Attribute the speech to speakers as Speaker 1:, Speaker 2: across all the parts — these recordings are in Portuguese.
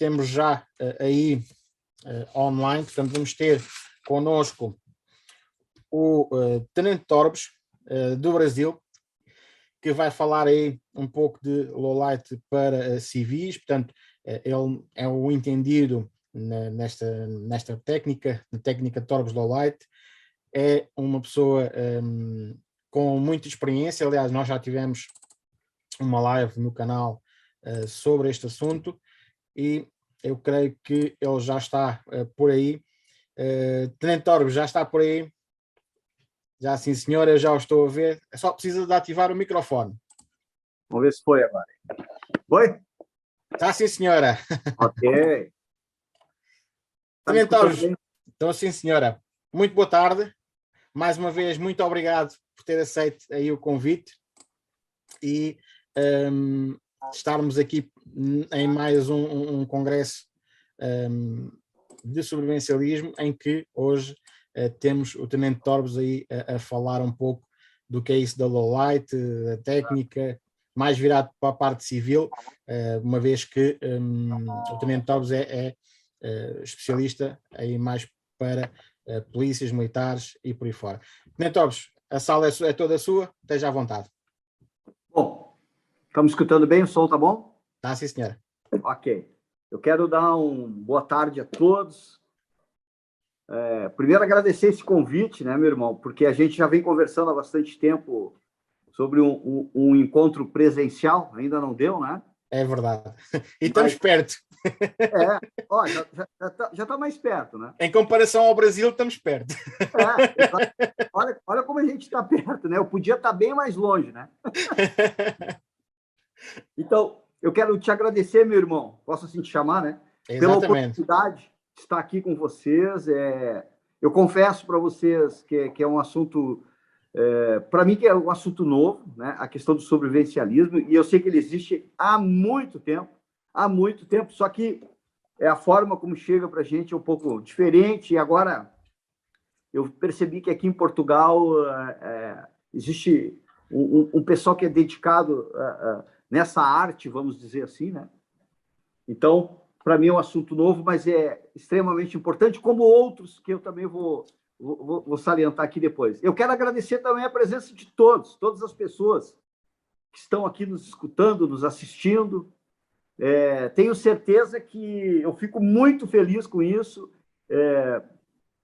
Speaker 1: temos já aí online, portanto vamos ter connosco o Tenente Torbes do Brasil, que vai falar aí um pouco de lowlight para civis, portanto ele é o entendido nesta técnica, na técnica Torbes Lowlight, é uma pessoa com muita experiência. Aliás, nós já tivemos uma live no canal sobre este assunto e eu creio que ele já está por aí. Tenente Torbes, já está por aí? Já sim, senhor, eu já o estou a ver. Só precisa de ativar o microfone.
Speaker 2: Vamos ver se foi agora. Foi?
Speaker 1: Está sim, senhora.
Speaker 2: Ok.
Speaker 1: Tenente Torbes, então sim, senhora. Muito boa tarde. Mais uma vez, muito obrigado por ter aceito aí o convite e estarmos aqui em mais um congresso de sobrevivencialismo, em que hoje temos o Tenente Torbes aí a falar um pouco do que é isso da lowlight, da técnica, mais virado para a parte civil, uma vez que o Tenente Torbes é especialista aí mais para polícias, militares e por aí fora. Tenente Torbes, a sala é toda sua, esteja à vontade.
Speaker 2: Bom, estamos escutando bem? O som tá bom?
Speaker 1: Tá, sim, senhora.
Speaker 2: Ok. Eu quero dar uma boa tarde a todos. Primeiro, agradecer esse convite, né, meu irmão? Porque a gente já vem conversando há bastante tempo sobre um encontro presencial, ainda não deu, né?
Speaker 1: É verdade. E estamos perto.
Speaker 2: Ó, já tá mais perto, né?
Speaker 1: Em comparação ao Brasil, estamos perto.
Speaker 2: Olha como a gente está perto, né? Eu podia estar bem mais longe, né? Então, eu quero te agradecer, meu irmão, posso assim te chamar, né?
Speaker 1: Exatamente.
Speaker 2: Pela oportunidade de estar aqui com vocês. Eu confesso para vocês que é um assunto, para mim, que é um assunto novo, né? A questão do sobrevivencialismo, e eu sei que ele existe há muito tempo, só que a forma como chega para a gente é um pouco diferente, e agora eu percebi que aqui em Portugal existe um pessoal que é dedicado nessa arte, vamos dizer assim, né? Então, para mim é um assunto novo, mas é extremamente importante, como outros que eu também vou salientar aqui depois. Eu quero agradecer também a presença de todas as pessoas que estão aqui nos escutando, nos assistindo. Tenho certeza que eu fico muito feliz com isso,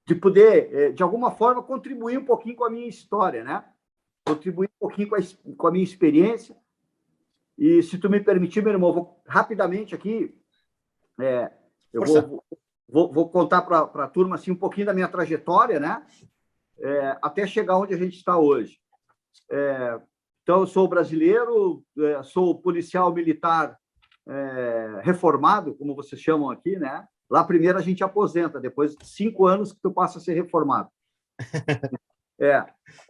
Speaker 2: de poder, de alguma forma, contribuir um pouquinho com a minha história, né? Contribuir um pouquinho com a minha experiência. E, se tu me permitir, meu irmão, vou rapidamente aqui, eu vou contar para a turma assim, um pouquinho da minha trajetória, né? Até chegar onde a gente está hoje. Então, eu sou brasileiro, sou policial militar reformado, como vocês chamam aqui, né? Lá primeiro a gente aposenta, depois de 5 anos que tu passa a ser reformado.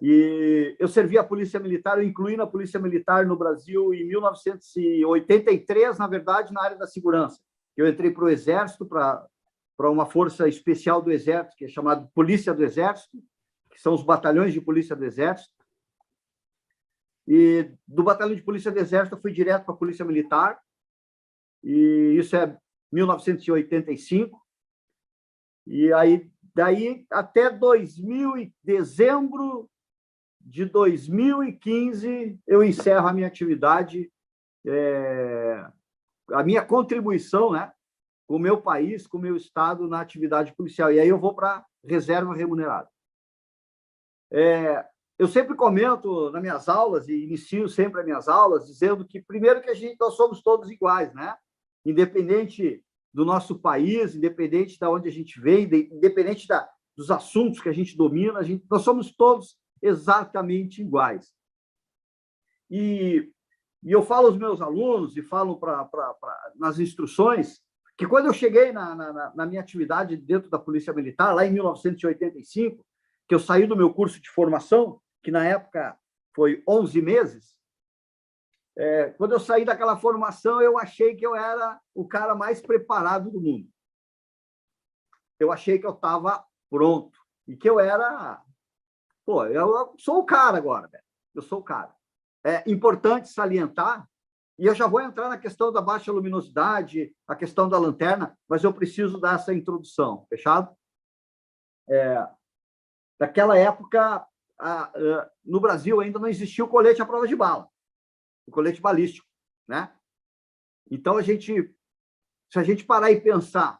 Speaker 2: E eu servi a Polícia Militar, eu incluí na Polícia Militar no Brasil em 1983, na verdade, na área da segurança. Eu entrei para o Exército, para uma força especial do Exército, que é chamada Polícia do Exército, que são os batalhões de Polícia do Exército. E do batalhão de Polícia do Exército eu fui direto para a Polícia Militar, e isso é 1985. E aí, daí até dezembro de 2015, eu encerro a minha atividade, a minha contribuição, né, com o meu país, com o meu estado na atividade policial. E aí eu vou para reserva remunerada. Eu sempre comento nas minhas aulas, e inicio sempre as minhas aulas, dizendo que, primeiro, que nós somos todos iguais, né? Independente do nosso país, independente de onde a gente vem, independente dos assuntos que a gente domina, nós somos todos exatamente iguais. E eu falo aos meus alunos e falo nas instruções que, quando eu cheguei na minha atividade dentro da Polícia Militar, lá em 1985, que eu saí do meu curso de formação, que na época foi 11 meses, quando eu saí daquela formação, eu achei que eu era o cara mais preparado do mundo. Eu achei que eu estava pronto e que eu era... eu sou o cara agora, velho. Eu sou o cara. É importante salientar E eu já vou entrar na questão da baixa luminosidade, a questão da lanterna, mas eu preciso dar essa introdução, fechado? Naquela época, no Brasil ainda não existia o colete à prova de bala, o colete balístico, né? Então, se a gente parar e pensar,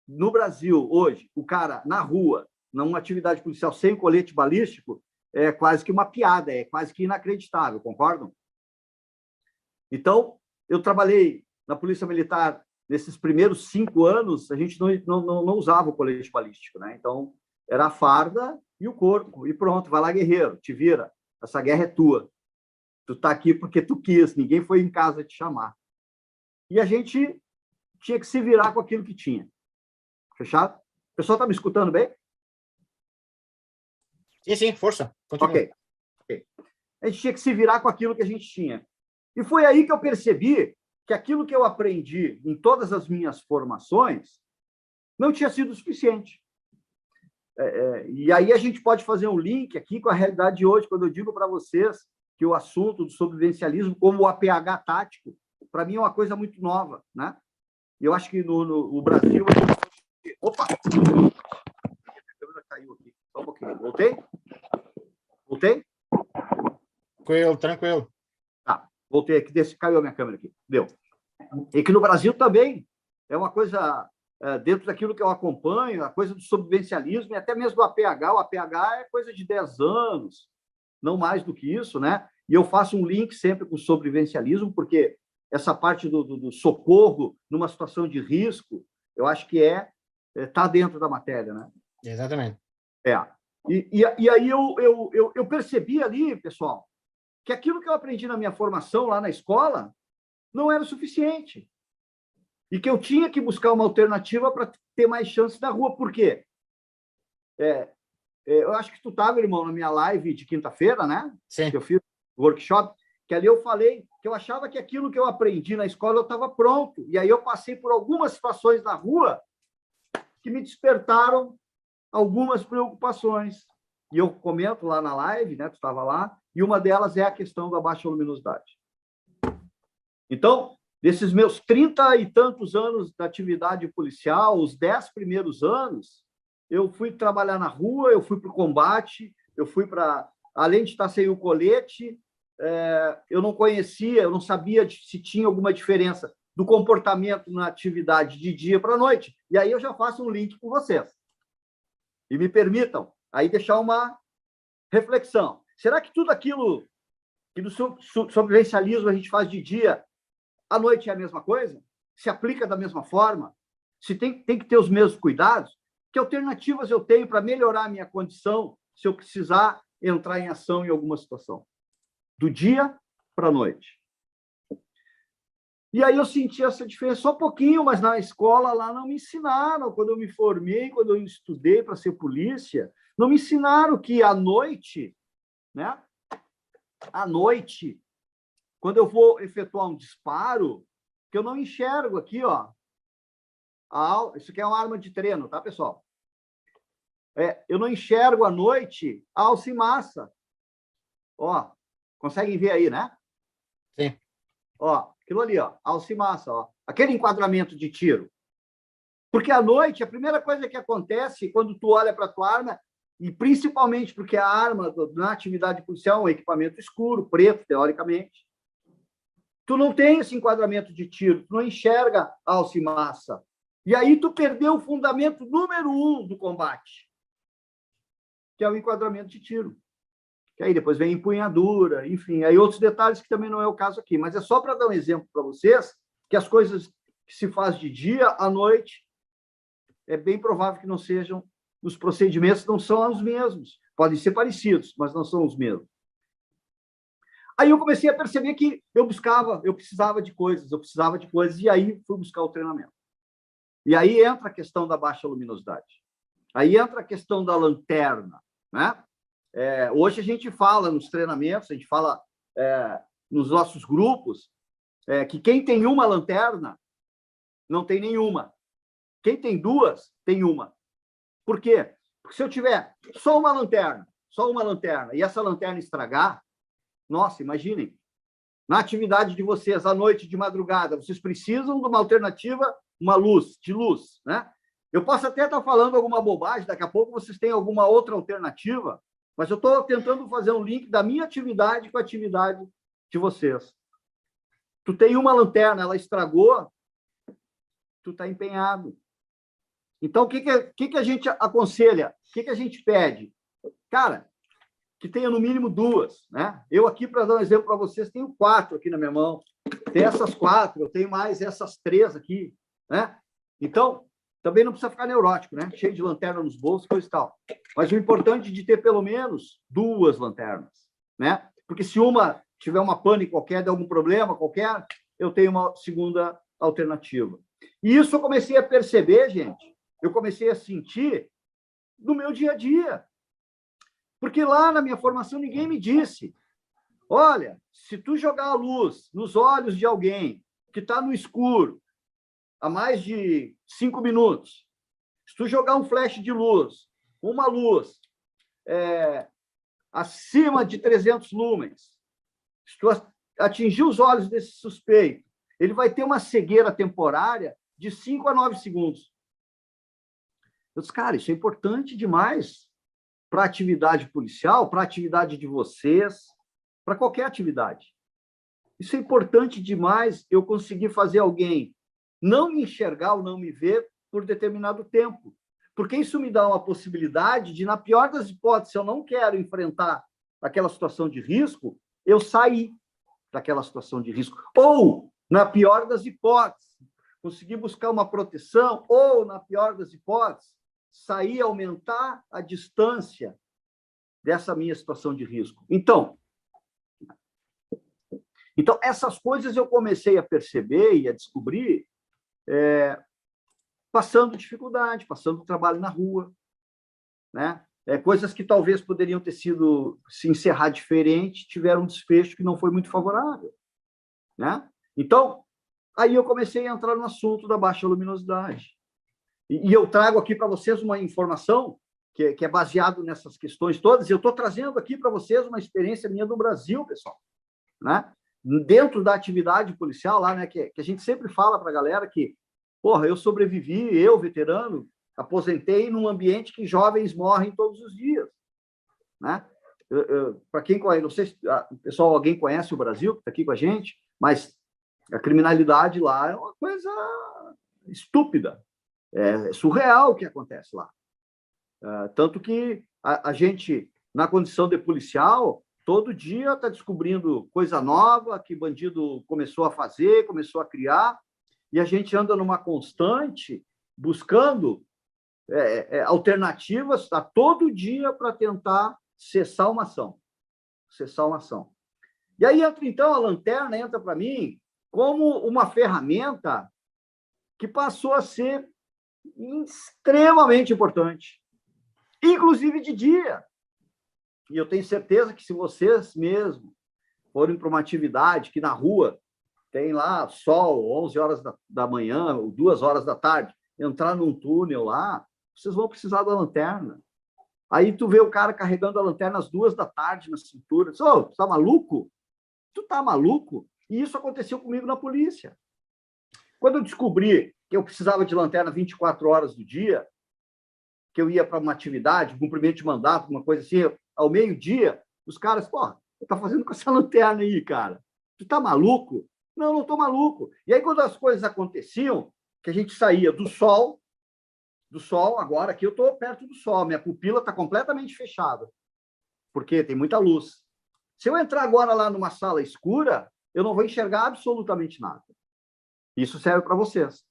Speaker 2: no Brasil, hoje, o cara na rua, numa atividade policial sem colete balístico, é quase que uma piada, é quase que inacreditável, concordam? Então, eu trabalhei na Polícia Militar nesses primeiros 5 anos, a gente não usava o colete balístico, né? Então, era a farda e o corpo, e pronto, vai lá, guerreiro, te vira, essa guerra é tua. Tu tá aqui porque tu quis, ninguém foi em casa te chamar. E a gente tinha que se virar com aquilo que tinha. Fechado? O pessoal tá me escutando bem?
Speaker 1: Sim, força. Continua.
Speaker 2: Ok. A gente tinha que se virar com aquilo que a gente tinha. E foi aí que eu percebi que aquilo que eu aprendi em todas as minhas formações não tinha sido suficiente. E aí a gente pode fazer um link aqui com a realidade de hoje, quando eu digo para vocês que o assunto do sobrevivencialismo, como o APH tático, para mim é uma coisa muito nova, né? E eu acho que no Brasil... Opa! A câmera caiu aqui. Só um pouquinho. Voltei?
Speaker 1: Tranquilo.
Speaker 2: Tá, voltei aqui, caiu a minha câmera aqui. Deu. E que no Brasil também é uma coisa, dentro daquilo que eu acompanho, a coisa do sobrevivencialismo e até mesmo do APH. O APH é coisa de 10 anos, não mais do que isso, né? E eu faço um link sempre com o sobrevivencialismo, porque essa parte do socorro numa situação de risco, eu acho que tá dentro da matéria, né?
Speaker 1: Exatamente.
Speaker 2: E aí eu percebi ali, pessoal, que aquilo que eu aprendi na minha formação lá na escola não era o suficiente. E que eu tinha que buscar uma alternativa para ter mais chances na rua. Por quê? Eu acho que tu estava, irmão, na minha live de quinta-feira, né?
Speaker 1: Sim.
Speaker 2: Que eu fiz workshop, que ali eu falei que eu achava que aquilo que eu aprendi na escola eu estava pronto. E aí eu passei por algumas situações na rua que me despertaram algumas preocupações. E eu comento lá na live, né? Tu estava lá, e uma delas é a questão da baixa luminosidade. Então, desses meus 30 e tantos anos da atividade policial, os 10 primeiros anos, eu fui trabalhar na rua, eu fui para o combate, eu fui para... Além de estar sem o colete, eu não conhecia, eu não sabia se tinha alguma diferença do comportamento na atividade de dia para noite. E aí eu já faço um link com vocês. E me permitam aí deixar uma reflexão. Será que tudo aquilo que no sobrevivencialismo a gente faz de dia, à noite é a mesma coisa? Se aplica da mesma forma? Se tem que ter os mesmos cuidados? Que alternativas eu tenho para melhorar a minha condição se eu precisar entrar em ação em alguma situação? Do dia para a noite. E aí eu senti essa diferença só um pouquinho, mas na escola lá não me ensinaram. Quando eu me formei, quando eu estudei para ser polícia, não me ensinaram que à noite, né? À noite, quando eu vou efetuar um disparo, que eu não enxergo aqui, ó. Isso aqui é uma arma de treino, tá, pessoal? Eu não enxergo à noite a alça em massa. Ó, conseguem ver aí, né?
Speaker 1: Sim.
Speaker 2: Ó, aquilo ali, ó, alça em massa, ó. Aquele enquadramento de tiro. Porque à noite, a primeira coisa que acontece quando tu olha para a tua arma, e principalmente porque a arma na atividade policial é um equipamento escuro, preto, teoricamente, tu não tem esse enquadramento de tiro, tu não enxerga a alça em massa. E aí tu perdeu o fundamento número 1 do combate, que é o enquadramento de tiro. Que aí depois vem empunhadura, enfim, aí outros detalhes que também não é o caso aqui. Mas é só para dar um exemplo para vocês que as coisas que se faz de dia à noite é bem provável que não sejam, os procedimentos não são os mesmos. Podem ser parecidos, mas não são os mesmos. Aí eu comecei a perceber que eu precisava de coisas, e aí fui buscar o treinamento. E aí entra a questão da baixa luminosidade. Aí entra a questão da lanterna, né? Hoje a gente fala nos treinamentos, a gente fala nos nossos grupos, que quem tem uma lanterna não tem nenhuma. Quem tem duas, tem uma. Por quê? Porque se eu tiver só uma lanterna, e essa lanterna estragar, nossa, imaginem, na atividade de vocês, à noite, de madrugada, vocês precisam de uma alternativa, uma luz, de luz, né? Eu posso até estar falando alguma bobagem, daqui a pouco vocês têm alguma outra alternativa, mas eu estou tentando fazer um link da minha atividade com a atividade de vocês. Tu tem uma lanterna, ela estragou, tu está empenhado. Então, o que a gente aconselha? O que a gente pede? Cara, que tenha no mínimo 2, né? Eu aqui, para dar um exemplo para vocês, tenho 4 aqui na minha mão. Tem essas 4, eu tenho mais essas 3 aqui, né? Então, também não precisa ficar neurótico, né? Cheio de lanterna nos bolsos, coisa e tal. Mas o importante é de ter pelo menos 2 lanternas, né? Porque se uma tiver uma pane qualquer, der algum problema qualquer, eu tenho uma segunda alternativa. E isso eu comecei a perceber, gente, eu comecei a sentir no meu dia a dia. Porque lá na minha formação ninguém me disse, olha, se tu jogar a luz nos olhos de alguém que está no escuro há mais de 5 minutos, se tu jogar um flash de luz, uma luz acima de 300 lumens, se tu atingir os olhos desse suspeito, ele vai ter uma cegueira temporária de 5 a 9 segundos. Eu disse, cara, isso é importante demais para a atividade policial, para a atividade de vocês, para qualquer atividade. Isso é importante demais eu conseguir fazer alguém não me enxergar ou não me ver por determinado tempo. Porque isso me dá uma possibilidade de, na pior das hipóteses, se eu não quero enfrentar aquela situação de risco, eu sair daquela situação de risco. Ou, na pior das hipóteses, conseguir buscar uma proteção, ou, na pior das hipóteses, sair, aumentar a distância dessa minha situação de risco. Então, essas coisas eu comecei a perceber e a descobrir passando dificuldade, passando trabalho na rua, né? Coisas que talvez poderiam ter sido se encerrar diferente, tiveram um desfecho que não foi muito favorável, né? Então, aí eu comecei a entrar no assunto da baixa luminosidade. E eu trago aqui para vocês uma informação que é baseado nessas questões todas. Eu estou trazendo aqui para vocês uma experiência minha do Brasil, pessoal, né? Dentro da atividade policial lá, né? Que a gente sempre fala para a galera que, porra, eu sobrevivi, eu, veterano, aposentei num ambiente que jovens morrem todos os dias, né? Para quem conhece, não sei se pessoal, alguém conhece o Brasil, que está aqui com a gente, mas a criminalidade lá é uma coisa estúpida, é surreal o que acontece lá. Tanto que a gente, na condição de policial, todo dia está descobrindo coisa nova que bandido começou a fazer, começou a criar, e a gente anda numa constante buscando alternativas a todo dia para tentar cessar uma ação. Cessar uma ação. E aí, então, a lanterna entra para mim como uma ferramenta que passou a ser extremamente importante, inclusive de dia. E eu tenho certeza que se vocês mesmo forem para uma atividade que na rua tem lá sol, 11 horas da manhã ou 2 horas da tarde, entrar num túnel lá, vocês vão precisar da lanterna. Aí tu vê o cara carregando a lanterna às 2 da tarde na cintura. Diz, ô, tu tá maluco? Tu tá maluco? E isso aconteceu comigo na polícia. Quando eu descobri que eu precisava de lanterna 24 horas do dia, que eu ia para uma atividade, cumprimento de mandato, uma coisa assim, ao meio-dia, os caras, pô, você tá fazendo com essa lanterna aí, cara? Tu tá maluco? Não, não tô maluco. E aí, quando as coisas aconteciam, que a gente saía do sol, agora aqui eu estou perto do sol, minha pupila está completamente fechada, porque tem muita luz. Se eu entrar agora lá numa sala escura, eu não vou enxergar absolutamente nada. Isso serve para vocês.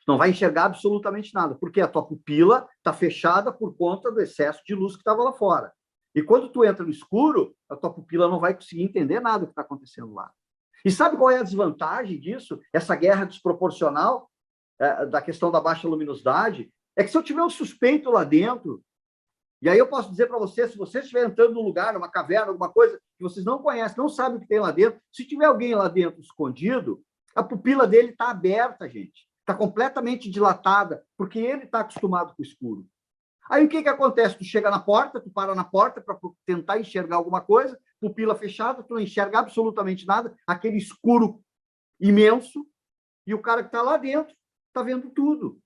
Speaker 2: Não vai enxergar absolutamente nada, porque a tua pupila está fechada por conta do excesso de luz que estava lá fora. E quando tu entra no escuro, a tua pupila não vai conseguir entender nada do que está acontecendo lá. E sabe qual é a desvantagem disso? Essa guerra desproporcional da questão da baixa luminosidade? É que se eu tiver um suspeito lá dentro, e aí eu posso dizer para vocês, se você estiver entrando num lugar, numa caverna, alguma coisa que vocês não conhecem, não sabem o que tem lá dentro, se tiver alguém lá dentro escondido, a pupila dele está aberta, gente. Está completamente dilatada, porque ele está acostumado com o escuro. Aí o que acontece? Tu chega na porta, tu para na porta para tentar enxergar alguma coisa, pupila fechada, tu não enxerga absolutamente nada, aquele escuro imenso, e o cara que está lá dentro está vendo tudo.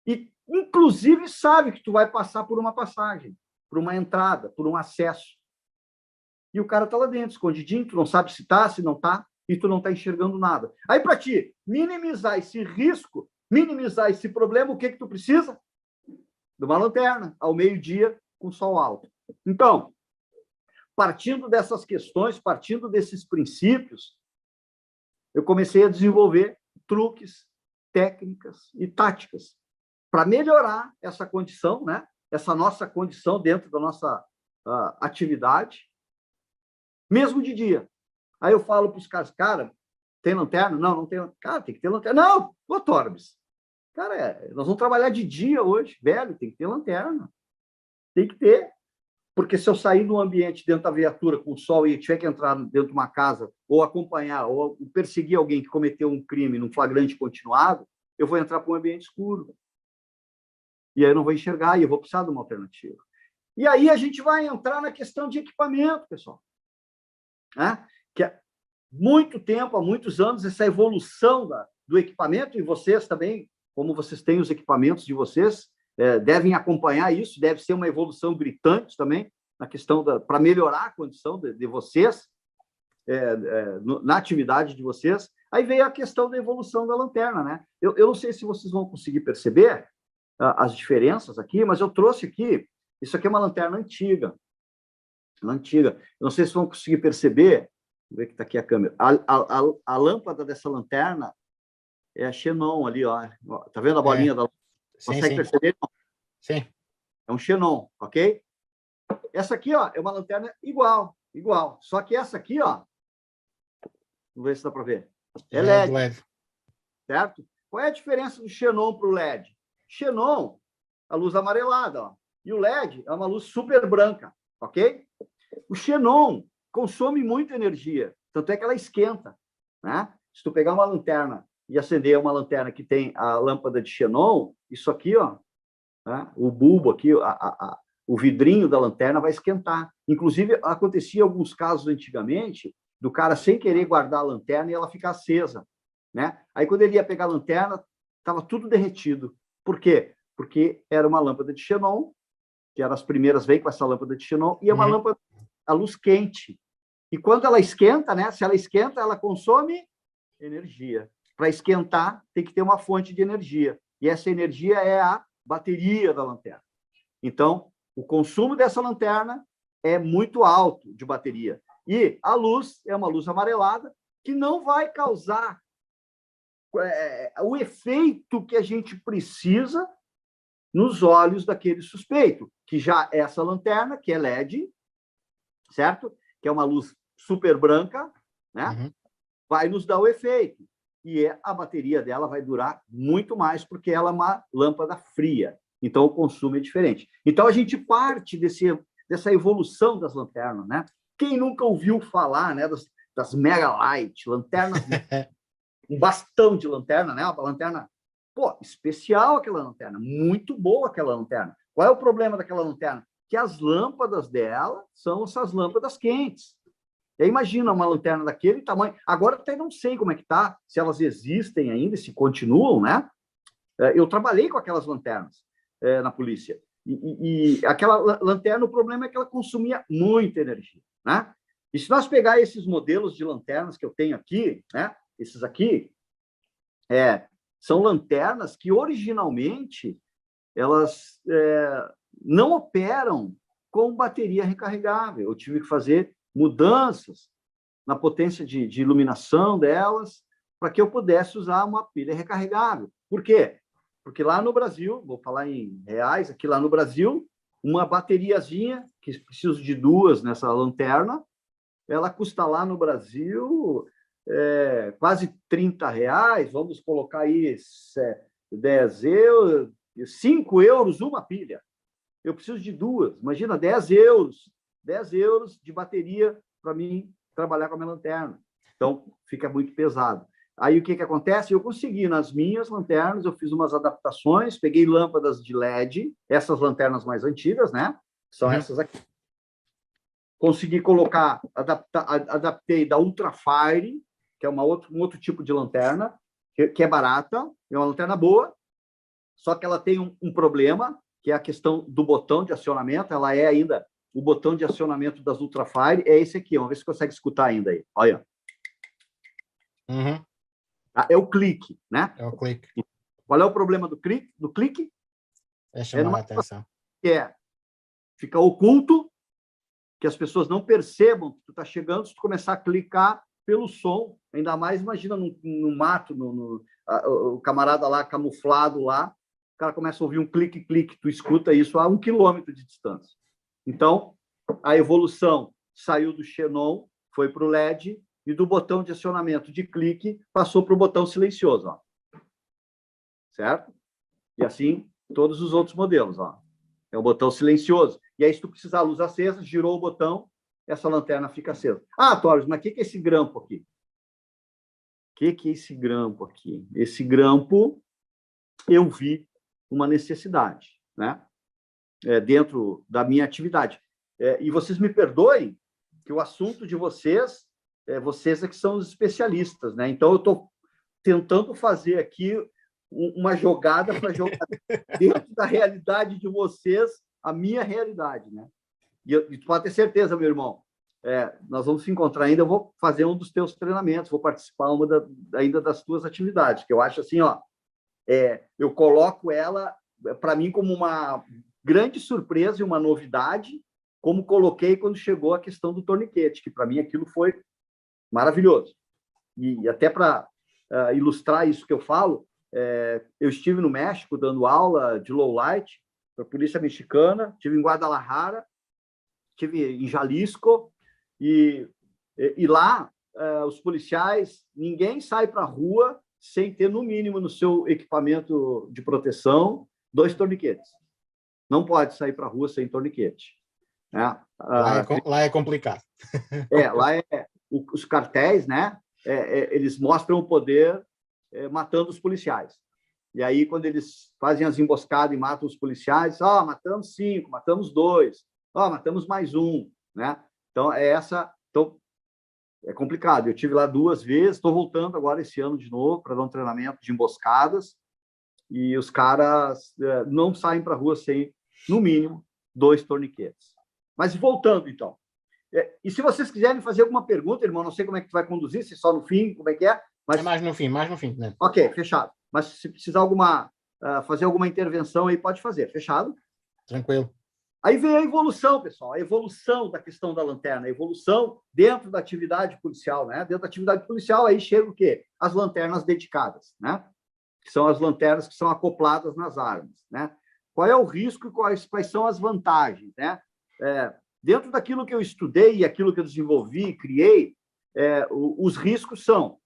Speaker 2: E, inclusive, sabe que tu vai passar por uma passagem, por uma entrada, por um acesso. E o cara está lá dentro, escondidinho, tu não sabe se está, se não está, e tu não está enxergando nada. Aí, para ti, minimizar esse risco, minimizar esse problema, o que tu precisa? De uma lanterna, ao meio-dia, com sol alto. Então, partindo dessas questões, partindo desses princípios, eu comecei a desenvolver truques, técnicas e táticas para melhorar essa condição, né? Essa nossa condição dentro da nossa atividade, mesmo de dia. Aí eu falo para os caras, cara, tem lanterna? Não, não tem. Cara, tem que ter lanterna. Não, ô Torbes, cara, nós vamos trabalhar de dia hoje, velho, tem que ter lanterna. Tem que ter. Porque se eu sair de um ambiente dentro da viatura com sol e tiver que entrar dentro de uma casa, ou acompanhar, ou perseguir alguém que cometeu um crime num flagrante continuado, eu vou entrar para um ambiente escuro. E aí eu não vou enxergar, e eu vou precisar de uma alternativa. E aí a gente vai entrar na questão de equipamento, pessoal. Né? Que há muito tempo, há muitos anos, essa evolução do equipamento, e vocês também, como vocês têm os equipamentos de vocês, devem acompanhar isso, deve ser uma evolução gritante também, na questão para melhorar a condição de vocês, na atividade de vocês. Aí veio a questão da evolução da lanterna, né? Eu não sei se vocês vão conseguir perceber as diferenças aqui, mas eu trouxe aqui, isso aqui é uma lanterna antiga. Eu não sei se vão conseguir perceber, vou ver que está aqui a câmera, a lâmpada dessa lanterna é a xenon ali, ó. Tá vendo a bolinha da lâmpada? Consegue perceber?
Speaker 1: Sim.
Speaker 2: É um xenon, ok? Essa aqui, ó, é uma lanterna igual. Só que essa aqui, ó, vamos ver se dá para ver. É LED. Certo? Qual é a diferença do xenon para o LED? Xenon, a luz amarelada, ó. E o LED é uma luz super branca, ok? O xenon consome muita energia, tanto é que ela esquenta, né? Se tu pegar uma lanterna e acender uma lanterna que tem a lâmpada de xenon, isso aqui, ó, né? O bulbo aqui, o vidrinho da lanterna vai esquentar. Inclusive, acontecia alguns casos antigamente do cara sem querer guardar a lanterna e ela ficar acesa, né? Aí, quando ele ia pegar a lanterna, estava tudo derretido. Por quê? Porque era uma lâmpada de xenon, que era as primeiras, veio com essa lâmpada de xenon, e é uma lâmpada a luz quente. E quando ela esquenta, né? Se ela esquenta, ela consome energia. Para esquentar, tem que ter uma fonte de energia. E essa energia é a bateria da lanterna. Então, o consumo dessa lanterna é muito alto de bateria. E a luz é uma luz amarelada que não vai causar o efeito que a gente precisa nos olhos daquele suspeito, que já essa lanterna, que é LED, certo? Que é uma luz super branca, né? Vai nos dar o efeito. E a bateria dela vai durar muito mais, porque ela é uma lâmpada fria. Então, o consumo é diferente. Então, a gente parte dessa evolução das lanternas, né? Quem nunca ouviu falar, né, das Mega Light, lanternas, um bastão de lanterna, né? Uma lanterna, pô, especial aquela lanterna, muito boa aquela lanterna. Qual é o problema daquela lanterna? Que as lâmpadas dela são essas lâmpadas quentes. E aí, imagina uma lanterna daquele tamanho. Agora até não sei como é que está, se elas existem ainda, se continuam, né? Eu trabalhei com aquelas lanternas na polícia. E aquela lanterna, o problema é que ela consumia muita energia, né? E se nós pegar esses modelos de lanternas que eu tenho aqui, né? Esses aqui, são lanternas que originalmente elas não operam com bateria recarregável. Eu tive que fazer mudanças na potência de iluminação delas para que eu pudesse usar uma pilha recarregável. Por quê? Porque lá no Brasil, vou falar em reais, aqui lá no Brasil, uma bateriazinha, que preciso de duas nessa lanterna, ela custa lá no Brasil quase R$30, vamos colocar aí 10 euros, 5 euros uma pilha. Eu preciso de duas, imagina, 10 euros de bateria para mim trabalhar com a minha lanterna. Então, fica muito pesado. Aí o que acontece? Eu consegui, nas minhas lanternas, eu fiz umas adaptações, peguei lâmpadas de LED, essas lanternas mais antigas, né? São essas aqui. Consegui colocar, adaptei da Ultrafire, que é um outro tipo de lanterna, que é barata, é uma lanterna boa, só que ela tem um problema, que é a questão do botão de acionamento. Ela é ainda o botão de acionamento das Ultrafire, é esse aqui. Vamos ver se consegue escutar ainda aí. Olha.
Speaker 1: Uhum.
Speaker 2: É o clique, né?
Speaker 1: É o clique.
Speaker 2: Qual é o problema do clique?
Speaker 1: É chamar a atenção.
Speaker 2: Que fica oculto, que as pessoas não percebam que tu está chegando, se tu começar a clicar pelo som, ainda mais, imagina no mato, o camarada lá camuflado lá, o cara começa a ouvir um clique, tu escuta isso a 1 quilômetro de distância. Então, a evolução saiu do xenon, foi para o LED, e do botão de acionamento de clique passou para o botão silencioso. Ó. Certo? E assim, todos os outros modelos. Ó. É o botão silencioso. E aí, se tu precisar luz acesa, girou o botão, essa lanterna fica acesa. Ah, Torres, mas o que é esse grampo aqui? O que é esse grampo aqui? Esse grampo, eu vi uma necessidade, né? Dentro da minha atividade. E vocês me perdoem que o assunto de vocês é que são os especialistas, né? Então, eu estou tentando fazer aqui uma jogada para jogar dentro da realidade de vocês, a minha realidade, né? E tu pode ter certeza, meu irmão, nós vamos se encontrar ainda, eu vou fazer um dos teus treinamentos, vou participar ainda das tuas atividades, que eu acho assim, ó, eu coloco ela, para mim, como uma grande surpresa e uma novidade, como coloquei quando chegou a questão do torniquete, que para mim aquilo foi maravilhoso. E até para ilustrar isso que eu falo, eu estive no México dando aula de low light para a polícia mexicana, estive em Guadalajara, estive em Jalisco, e lá os policiais, ninguém sai para a rua sem ter, no mínimo, no seu equipamento de proteção, 2 torniquetes. Não pode sair para a rua sem torniquete. Né?
Speaker 1: Lá é complicado.
Speaker 2: Lá os cartéis, né? Eles mostram o poder matando os policiais. E aí, quando eles fazem as emboscadas e matam os policiais, matamos 5, matamos 2, matamos mais 1, né? Então, Então, é complicado. Eu tive lá 2 vezes, estou voltando agora esse ano de novo para dar um treinamento de emboscadas, e os caras não saem para a rua sem, no mínimo, 2 torniquetes. Mas voltando, então. E se vocês quiserem fazer alguma pergunta, irmão, não sei como é que tu vai conduzir, se só no fim, como é que é. Mas...
Speaker 1: É mais no fim, né?
Speaker 2: Ok, fechado. Mas se precisar fazer alguma intervenção aí, pode fazer. Fechado?
Speaker 1: Tranquilo.
Speaker 2: Aí vem a evolução, pessoal, a evolução da questão da lanterna, a evolução dentro da atividade policial, né? Dentro da atividade policial, aí chega o quê? As lanternas dedicadas, né? Que são as lanternas que são acopladas nas armas, né? Qual é o risco e quais são as vantagens, né? Dentro daquilo que eu estudei e aquilo que eu desenvolvi, criei, os riscos são...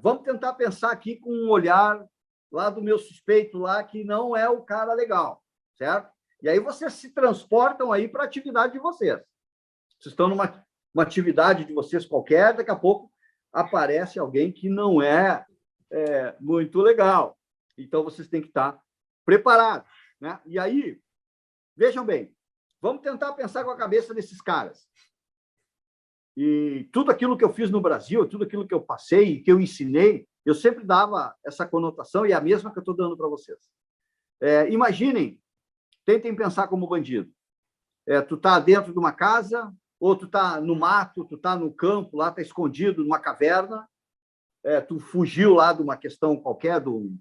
Speaker 2: vamos tentar pensar aqui com um olhar lá do meu suspeito lá, que não é o cara legal, certo? E aí vocês se transportam aí para a atividade de vocês. Vocês estão numa atividade de vocês qualquer, daqui a pouco aparece alguém que não é muito legal. Então, vocês têm que estar preparados, né? E aí, vejam bem, vamos tentar pensar com a cabeça desses caras. E tudo aquilo que eu fiz no Brasil, tudo aquilo que eu passei, que eu ensinei, eu sempre dava essa conotação, e é a mesma que eu estou dando para vocês. Imaginem, tentem pensar como bandido. Tu está dentro de uma casa, ou tu está no mato, tu está no campo, lá está escondido numa caverna, tu fugiu lá de uma questão qualquer, de um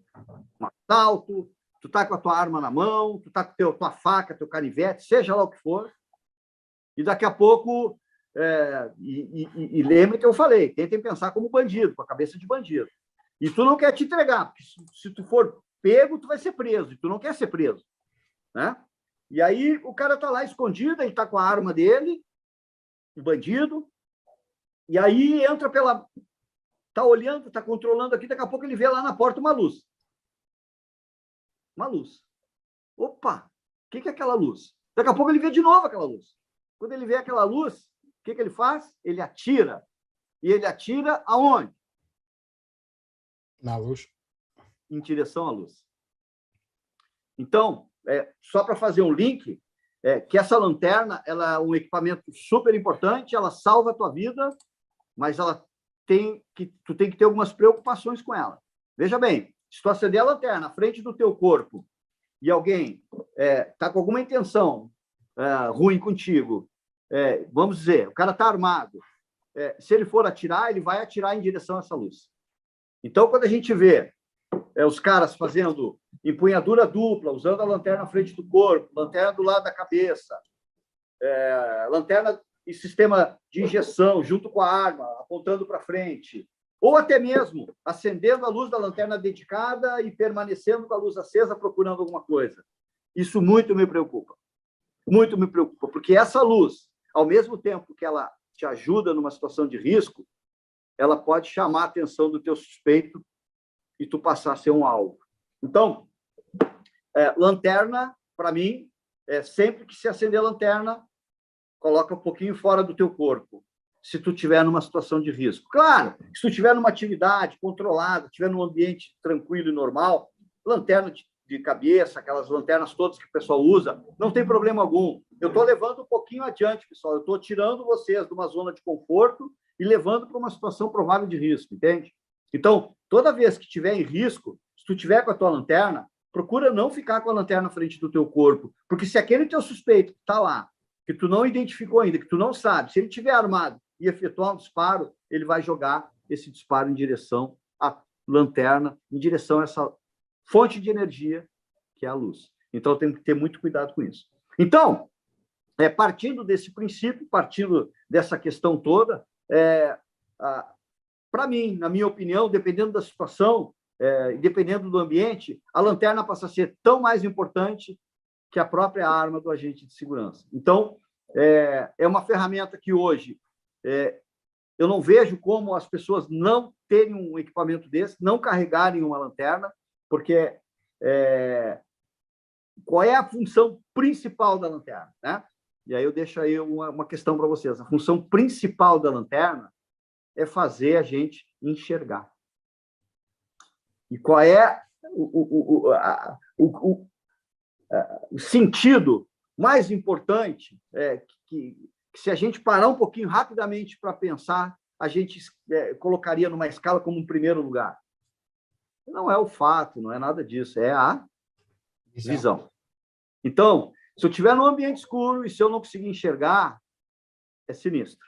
Speaker 2: assalto, tu está com a tua arma na mão, tu está com a tua faca, teu canivete, seja lá o que for, e daqui a pouco... e lembre que eu falei, tentem pensar como bandido, com a cabeça de bandido. E tu não quer te entregar, porque se tu for pego, tu vai ser preso, e tu não quer ser preso. Né? E aí o cara está lá escondido, ele está com a arma dele, o bandido, e aí entra pela... Está olhando, está controlando aqui, daqui a pouco ele vê lá na porta uma luz. Uma luz. Opa! O que é aquela luz? Daqui a pouco ele vê de novo aquela luz. Quando ele vê aquela luz, o que ele faz? Ele atira. E ele atira aonde?
Speaker 1: Na luz.
Speaker 2: Em direção à luz. Então, só para fazer um link, que essa lanterna ela é um equipamento super importante, ela salva a tua vida, mas tu tem que ter algumas preocupações com ela. Veja bem, se tu acender a lanterna à frente do teu corpo e alguém está com alguma intenção ruim contigo, vamos dizer, o cara está armado, se ele for atirar, ele vai atirar em direção a essa luz. Então, quando a gente vê os caras fazendo empunhadura dupla, usando a lanterna à frente do corpo, lanterna do lado da cabeça, lanterna e sistema de injeção junto com a arma, apontando para frente, ou até mesmo acendendo a luz da lanterna dedicada e permanecendo com a luz acesa procurando alguma coisa. Isso muito me preocupa. Muito me preocupa, porque essa luz, ao mesmo tempo que ela te ajuda numa situação de risco, ela pode chamar a atenção do teu suspeito e tu passar a ser um alvo. Então, lanterna, para mim, sempre que se acender a lanterna, coloca um pouquinho fora do teu corpo, se tu estiver numa situação de risco. Claro, se tu estiver numa atividade controlada, estiver num ambiente tranquilo e normal, lanterna de cabeça, aquelas lanternas todas que o pessoal usa, não tem problema algum. Eu estou levando um pouquinho adiante, pessoal. Eu estou tirando vocês de uma zona de conforto e levando para uma situação provável de risco, entende? Então, toda vez que estiver em risco, se tu estiver com a tua lanterna, procura não ficar com a lanterna na frente do teu corpo, porque se aquele teu suspeito que está lá, que tu não identificou ainda, que tu não sabe, se ele estiver armado e efetuar um disparo, ele vai jogar esse disparo em direção à lanterna, em direção a essa fonte de energia, que é a luz. Então, tem que ter muito cuidado com isso. Então, partindo desse princípio, partindo dessa questão toda, para mim, na minha opinião, dependendo da situação, dependendo do ambiente, a lanterna passa a ser tão mais importante que a própria arma do agente de segurança. Então, é uma ferramenta que hoje eu não vejo como as pessoas não terem um equipamento desse, não carregarem uma lanterna, porque qual é a função principal da lanterna, né? E aí eu deixo aí uma questão para vocês. A função principal da lanterna é fazer a gente enxergar. E qual é o sentido mais importante que se a gente parar um pouquinho rapidamente para pensar, a gente colocaria numa escala como um primeiro lugar. Não é o fato, não é nada disso, é a visão. Então, se eu estiver num ambiente escuro e se eu não conseguir enxergar, é sinistro.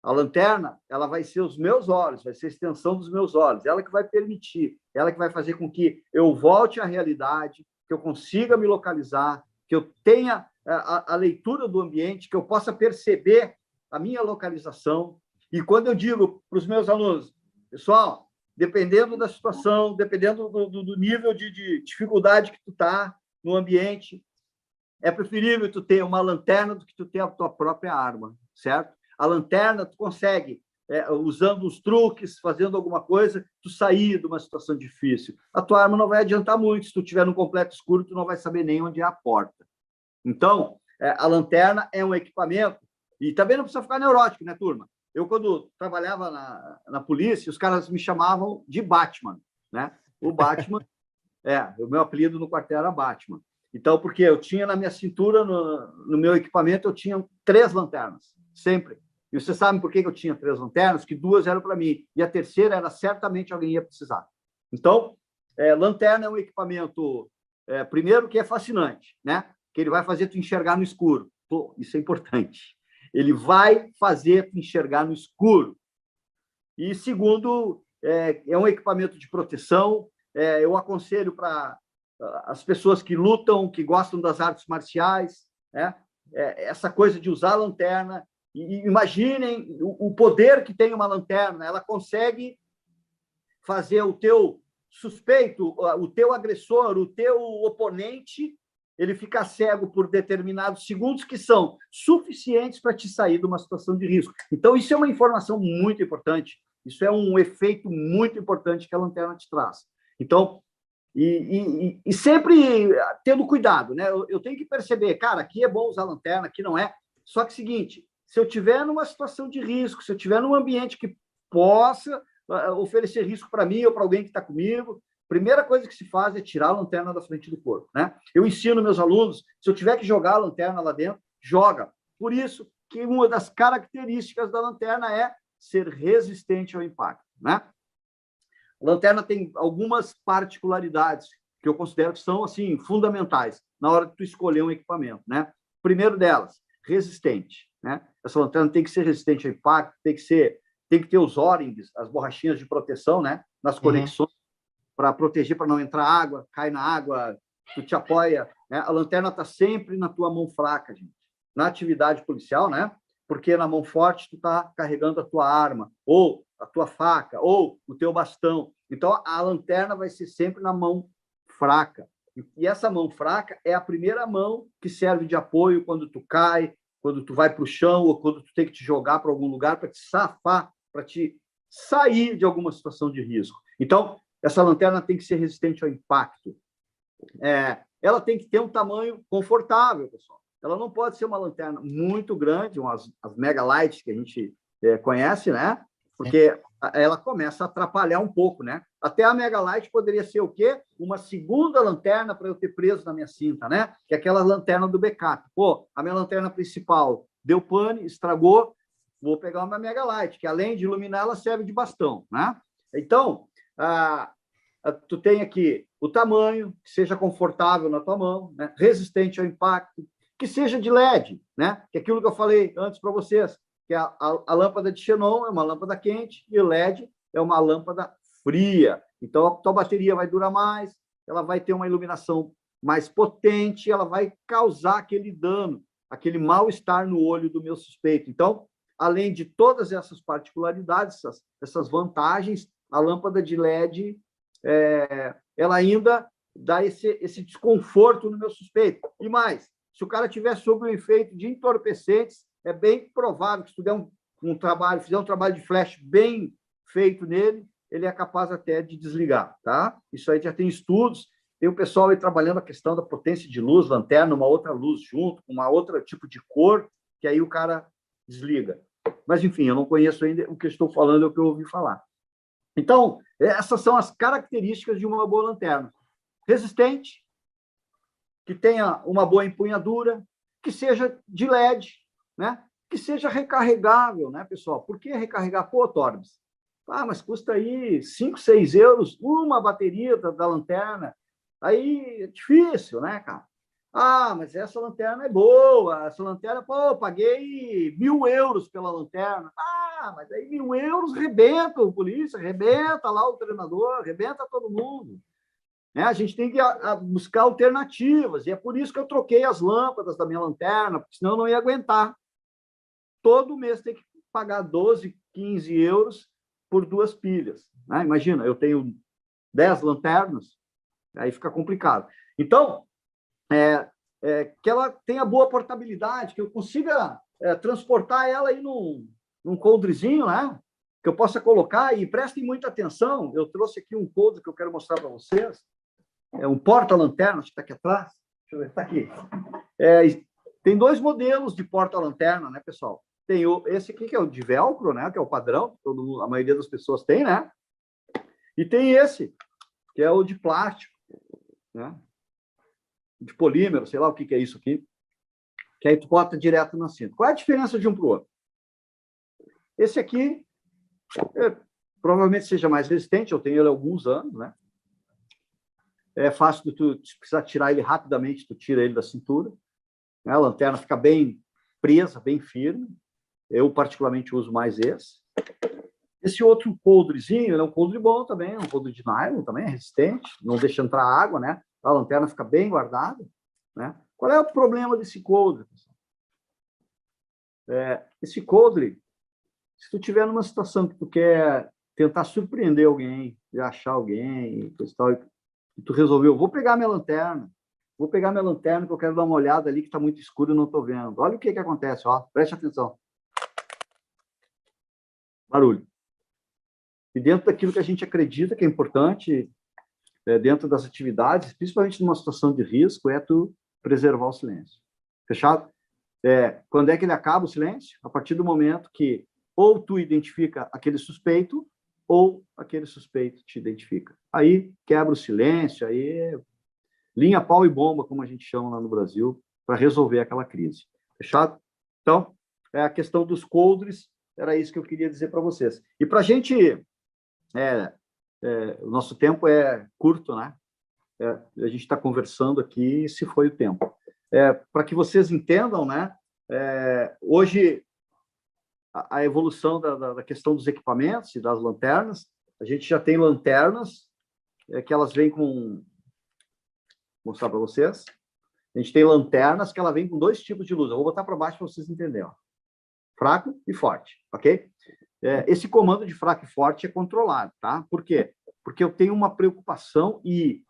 Speaker 2: A lanterna, ela vai ser os meus olhos, vai ser a extensão dos meus olhos, ela que vai permitir, ela que vai fazer com que eu volte à realidade, que eu consiga me localizar, que eu tenha a leitura do ambiente, que eu possa perceber a minha localização. E quando eu digo para os meus alunos, pessoal, dependendo da situação, dependendo do nível de dificuldade que tu está no ambiente, é preferível tu ter uma lanterna do que tu ter a tua própria arma, certo? A lanterna, tu consegue, usando os truques, fazendo alguma coisa, tu sair de uma situação difícil. A tua arma não vai adiantar muito. Se tu estiver num completo escuro, tu não vai saber nem onde é a porta. Então, a lanterna é um equipamento, e também não precisa ficar neurótico, né, turma? Eu, quando trabalhava na polícia, os caras me chamavam de Batman, né? O Batman, o meu apelido no quartel era Batman. Então, porque eu tinha na minha cintura, no meu equipamento, eu tinha 3 lanternas, sempre. E você sabe por que eu tinha 3 lanternas? Que 2 eram para mim, e a terceira era certamente alguém ia precisar. Então, lanterna é um equipamento, primeiro, que é fascinante, né? Que ele vai fazer tu enxergar no escuro. Pô, isso é importante. Ele vai fazer tu enxergar no escuro. E segundo, é um equipamento de proteção. Eu aconselho para as pessoas que lutam, que gostam das artes marciais, essa coisa de usar a lanterna. E imaginem o poder que tem uma lanterna. Ela consegue fazer o teu suspeito, o teu agressor, o teu oponente, ele ficar cego por determinados segundos que são suficientes para te sair de uma situação de risco. Então, isso é uma informação muito importante. Isso é um efeito muito importante que a lanterna te traz. Então, e sempre tendo cuidado, né? Eu tenho que perceber, cara, aqui é bom usar lanterna, aqui não é. Só que é o seguinte, se eu estiver numa situação de risco, se eu estiver num ambiente que possa oferecer risco para mim ou para alguém que está comigo. Primeira coisa que se faz é tirar a lanterna da frente do corpo, né? Eu ensino meus alunos, se eu tiver que jogar a lanterna lá dentro, joga. Por isso que uma das características da lanterna é ser resistente ao impacto, né? A lanterna tem algumas particularidades que eu considero que são assim fundamentais na hora de tu escolher um equipamento, né? Primeiro delas, resistente, né? Essa lanterna tem que ser resistente ao impacto, tem que ter os O-rings, as borrachinhas de proteção, né? Nas conexões, para proteger, para não entrar água, cai na água, tu te apoia, né? A lanterna está sempre na tua mão fraca, gente. Na atividade policial, né? Porque na mão forte tu está carregando a tua arma, ou a tua faca, ou o teu bastão. Então, a lanterna vai ser sempre na mão fraca. E essa mão fraca é a primeira mão que serve de apoio quando tu cai, quando tu vai para o chão, ou quando tu tem que te jogar para algum lugar para te safar, para te sair de alguma situação de risco. Então, essa lanterna tem que ser resistente ao impacto. Ela tem que ter um tamanho confortável, pessoal. Ela não pode ser uma lanterna muito grande, as mega lights que a gente conhece, né? Porque ela começa a atrapalhar um pouco, né? Até a mega light poderia ser o quê? Uma segunda lanterna para eu ter preso na minha cinta, né? Que é aquela lanterna do backup. Pô, a minha lanterna principal deu pane, estragou, vou pegar uma mega light, que além de iluminar, ela serve de bastão, né? Então, tu tem aqui o tamanho, que seja confortável na tua mão, né? Resistente ao impacto, que seja de LED, né? Que é aquilo que eu falei antes para vocês, que a lâmpada de xenon é uma lâmpada quente e o LED é uma lâmpada fria. Então, a tua bateria vai durar mais, ela vai ter uma iluminação mais potente, ela vai causar aquele dano, aquele mal-estar no olho do meu suspeito. Então, além de todas essas particularidades, essas vantagens, a lâmpada de LED, ela ainda dá esse desconforto no meu suspeito. E mais, se o cara estiver sob o efeito de entorpecentes, é bem provável que se tu der fizer um trabalho de flash bem feito nele, ele é capaz até de desligar, tá? Isso aí já tem estudos, tem o pessoal aí trabalhando a questão da potência de luz, lanterna, uma outra luz junto, com uma outra tipo de cor, que aí o cara desliga. Mas, enfim, eu não conheço ainda, o que eu estou falando é o que eu ouvi falar. Então, essas são as características de uma boa lanterna. Resistente, que tenha uma boa empunhadura, que seja de LED, né? Que seja recarregável, né, pessoal? Por que recarregar? Pô, Torbes, mas custa aí 5, 6 euros uma bateria da lanterna. Aí é difícil, né, cara? Mas essa lanterna é boa, essa lanterna, pô, paguei 1.000 euros pela lanterna. Mas aí 1.000 euros rebenta o polícia, rebenta lá o treinador, rebenta todo mundo. Né? A gente tem que buscar alternativas, e é por isso que eu troquei as lâmpadas da minha lanterna, porque senão eu não ia aguentar. Todo mês tem que pagar 12, 15 euros por 2 pilhas. Né? Imagina, eu tenho 10 lanternas, aí fica complicado. Então, que ela tenha boa portabilidade, que eu consiga transportar ela aí num coldrezinho, né? Que eu possa colocar, e prestem muita atenção, eu trouxe aqui um coldre que eu quero mostrar para vocês, é um porta-lanterna, que está aqui atrás, deixa eu ver, está aqui. Tem 2 modelos de porta-lanterna, né, pessoal? Tem esse aqui, que é o de velcro, né? Que é o padrão, a maioria das pessoas tem, né? E tem esse, que é o de plástico, né? De polímero, sei lá o que é isso aqui, que aí tu bota direto na cinta. Qual é a diferença de um para o outro? Esse aqui provavelmente seja mais resistente, eu tenho ele há alguns anos, né? É fácil de tu, se precisar tirar ele rapidamente, tu tira ele da cintura, né? A lanterna fica bem presa, bem firme. Eu, particularmente, uso mais esse. Esse outro coldrezinho, ele é um coldre bom também, é um coldre de nylon também, é resistente, não deixa entrar água, né? A lanterna fica bem guardada, né? Qual é o problema desse coldre? Esse coldre, se tu tiver numa situação que tu quer tentar surpreender alguém, de achar alguém, e tu resolveu, vou pegar minha lanterna que eu quero dar uma olhada ali que está muito escuro e não estou vendo. Olha o que acontece, ó, preste atenção. Barulho. E dentro daquilo que a gente acredita que é importante, dentro das atividades, principalmente numa situação de risco, é tu preservar o silêncio. Fechado? Quando é que ele acaba o silêncio? A partir do momento que ou tu identifica aquele suspeito, ou aquele suspeito te identifica. Aí quebra o silêncio, aí linha, pau e bomba, como a gente chama lá no Brasil, para resolver aquela crise. Fechado? Então, a questão dos coldres, era isso que eu queria dizer para vocês. E para a gente, o nosso tempo é curto, né? A gente está conversando aqui, se foi o tempo. Para que vocês entendam, né? Hoje, a evolução da questão dos equipamentos e das lanternas, a gente já tem lanternas que elas vêm com... Vou mostrar para vocês. A gente tem lanternas que ela vem com 2 tipos de luz. Eu vou botar para baixo para vocês entenderem. Ó. Fraco e forte, ok? Esse comando de fraco e forte é controlado, tá? Por quê? Porque eu tenho uma preocupação e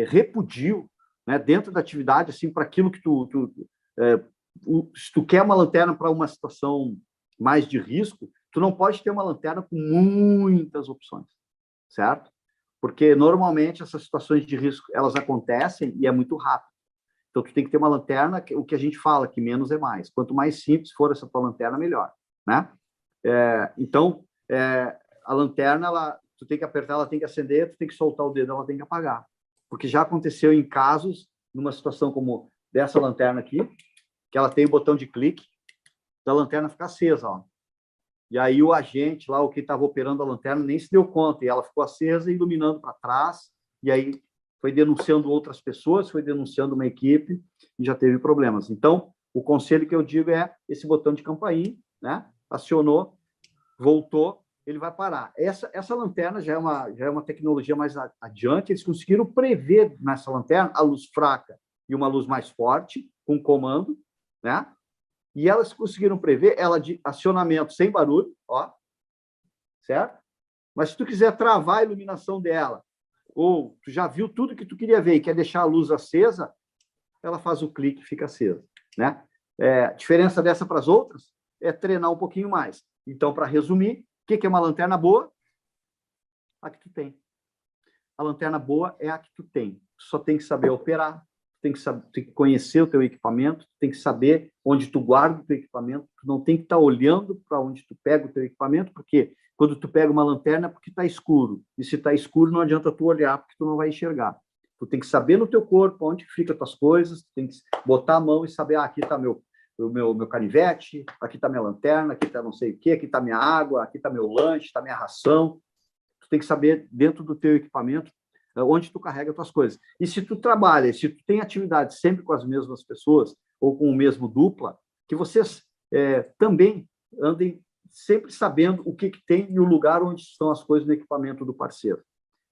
Speaker 2: repudio, né, dentro da atividade, assim, para aquilo que se tu quer uma lanterna para uma situação mais de risco, tu não pode ter uma lanterna com muitas opções, certo? Porque normalmente essas situações de risco elas acontecem e é muito rápido. Então tu tem que ter uma lanterna, o que a gente fala que menos é mais. Quanto mais simples for essa tua lanterna, melhor, né? Então a lanterna, tu tem que apertar, ela tem que acender, tu tem que soltar o dedo, ela tem que apagar. Porque já aconteceu em casos, numa situação como dessa lanterna aqui, que ela tem o botão de clique, da lanterna ficar acesa, ó. E aí o agente lá, o que estava operando a lanterna, nem se deu conta, e ela ficou acesa e iluminando para trás, e aí foi denunciando outras pessoas, foi denunciando uma equipe, e já teve problemas. Então, o conselho que eu digo é esse botão de campainha, né? Acionou, voltou, ele vai parar. Essa lanterna já é uma tecnologia mais adiante, eles conseguiram prever nessa lanterna a luz fraca e uma luz mais forte, com comando, né? E elas conseguiram prever ela de acionamento sem barulho, ó, certo? Mas se tu quiser travar a iluminação dela, ou tu já viu tudo que tu queria ver e quer deixar a luz acesa, ela faz o clique e fica acesa, né? A diferença dessa para as outras é treinar um pouquinho mais. Então, para resumir, o que é uma lanterna boa? A que tu tem. A lanterna boa é a que tu tem. Tu só tem que saber operar, tem que conhecer o teu equipamento, tem que saber onde tu guarda o teu equipamento, tu não tem que estar olhando para onde tu pega o teu equipamento, porque quando tu pega uma lanterna é porque está escuro, e se está escuro não adianta tu olhar, porque tu não vai enxergar. Tu tem que saber no teu corpo onde fica as tuas coisas, tu tem que botar a mão e saber, aqui está meu canivete, aqui está minha lanterna, aqui está não sei o quê, aqui está minha água, aqui está meu lanche, está minha ração. Tu tem que saber dentro do teu equipamento onde tu carrega as tuas coisas. E se tu trabalha, se tu tem atividade sempre com as mesmas pessoas ou com o mesmo dupla, que vocês também andem sempre sabendo o que tem e o lugar onde estão as coisas no equipamento do parceiro.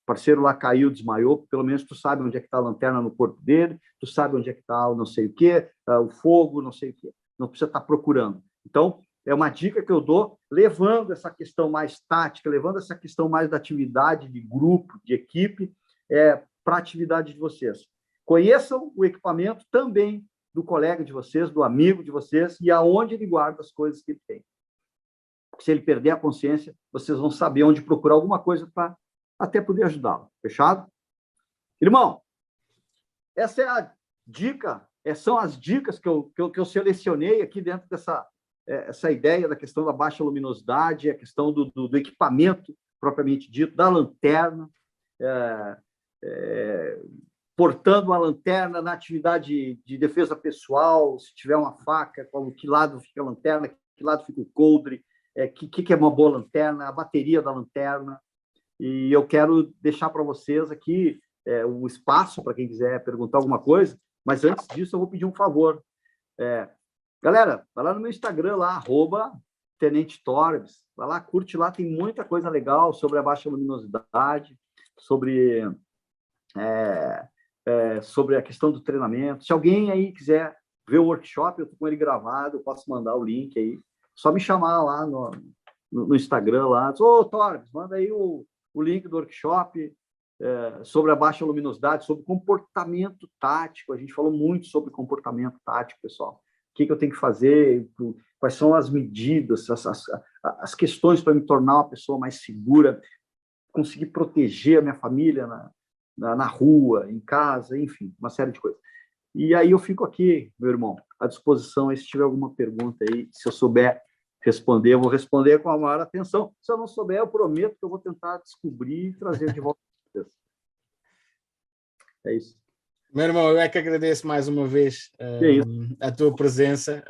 Speaker 2: O parceiro lá caiu, desmaiou, pelo menos tu sabe onde é que está a lanterna no corpo dele, tu sabe onde é que está o não sei o quê, o fogo, não sei o quê. Não precisa estar procurando. Então, é uma dica que eu dou, levando essa questão mais tática, levando essa questão mais da atividade de grupo, de equipe, para a atividade de vocês. Conheçam o equipamento também do colega de vocês, do amigo de vocês, e aonde ele guarda as coisas que ele tem. Se ele perder a consciência, vocês vão saber onde procurar alguma coisa para até poder ajudá-lo. Fechado? Irmão, essa é a dica, são as dicas que eu selecionei aqui dentro dessa essa ideia da questão da baixa luminosidade, a questão do equipamento propriamente dito, da lanterna, portando uma lanterna na atividade de defesa pessoal, se tiver uma faca, que lado fica a lanterna, que lado fica o coldre, que é uma boa lanterna, a bateria da lanterna. E eu quero deixar para vocês aqui o espaço para quem quiser perguntar alguma coisa, mas antes disso eu vou pedir um favor. Galera, vai lá no meu Instagram, lá, @Tenente Torbes, vai lá, curte lá, tem muita coisa legal sobre a baixa luminosidade, sobre a questão do treinamento. Se alguém aí quiser ver o workshop, eu estou com ele gravado, eu posso mandar o link aí, só me chamar lá no Instagram, lá, Torbes, manda aí o link do workshop sobre a baixa luminosidade, sobre comportamento tático. A gente falou muito sobre comportamento tático, pessoal. O que eu tenho que fazer, quais são as medidas, as questões para me tornar uma pessoa mais segura, conseguir proteger a minha família na rua, em casa, enfim, uma série de coisas. E aí eu fico aqui, meu irmão, à disposição aí, se tiver alguma pergunta aí, se eu souber responder, eu vou responder com a maior atenção. Se eu não souber, eu prometo que eu vou tentar descobrir e trazer de volta para vocês. É isso.
Speaker 1: Meu irmão, eu é que agradeço mais uma vez a tua presença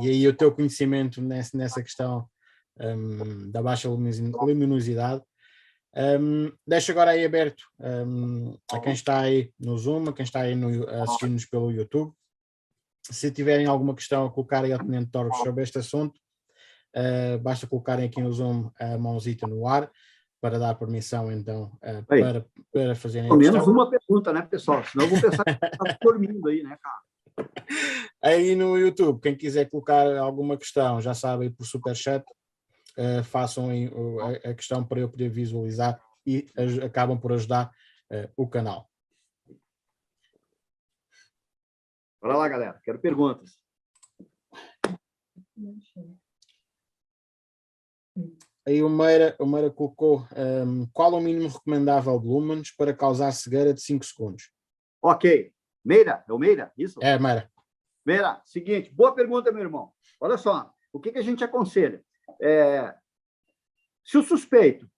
Speaker 1: e aí o teu conhecimento nessa questão da baixa luminosidade. Deixo agora aí aberto a quem está aí no Zoom, a quem está aí assistindo-nos pelo YouTube. Se tiverem alguma questão a colocar aí ao Tenente Torbes sobre este assunto, basta colocarem aqui no Zoom a mãozita no ar para dar permissão, então, para fazerem a questão.
Speaker 2: Pelo menos uma pergunta, né, pessoal? Senão eu vou pensar que está dormindo aí, né, cara?
Speaker 1: Aí no YouTube, quem quiser colocar alguma questão, já sabem, por superchat, façam aí a questão para eu poder visualizar e acabam por ajudar o canal.
Speaker 2: Bora lá, galera. Quero perguntas.
Speaker 1: Aí o Meira colocou qual o mínimo recomendável de lumens para causar cegueira de 5 segundos?
Speaker 2: Ok. Meira? É o Meira? Isso?
Speaker 1: É, Meira.
Speaker 2: Meira, seguinte, boa pergunta, meu irmão. Olha só, o que a gente aconselha? Se o suspeito,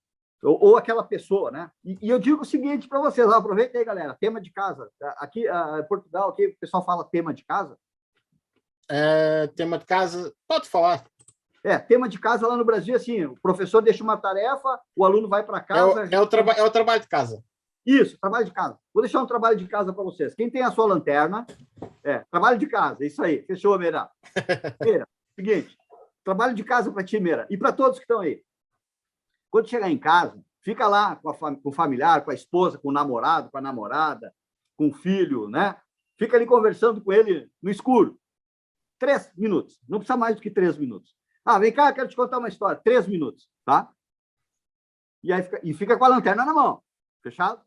Speaker 2: ou aquela pessoa, né? E eu digo o seguinte para vocês, aproveita aí, galera, tema de casa. Aqui em Portugal, aqui, o pessoal fala tema de casa.
Speaker 1: Tema de casa, pode falar.
Speaker 2: Tema de casa lá no Brasil, assim, o professor deixa uma tarefa, o aluno vai para casa...
Speaker 1: É o trabalho de casa.
Speaker 2: Isso, trabalho de casa. Vou deixar um trabalho de casa para vocês. Quem tem a sua lanterna, trabalho de casa, isso aí, fechou, Meira. Meira, seguinte, trabalho de casa para ti, Meira, e para todos que estão aí. Quando chegar em casa, fica lá com o familiar, com a esposa, com o namorado, com a namorada, com o filho, né? Fica ali conversando com ele no escuro. 3 minutos, não precisa mais do que 3 minutos. Vem cá, quero te contar uma história. 3 minutos, tá? E aí fica com a lanterna na mão. Fechado?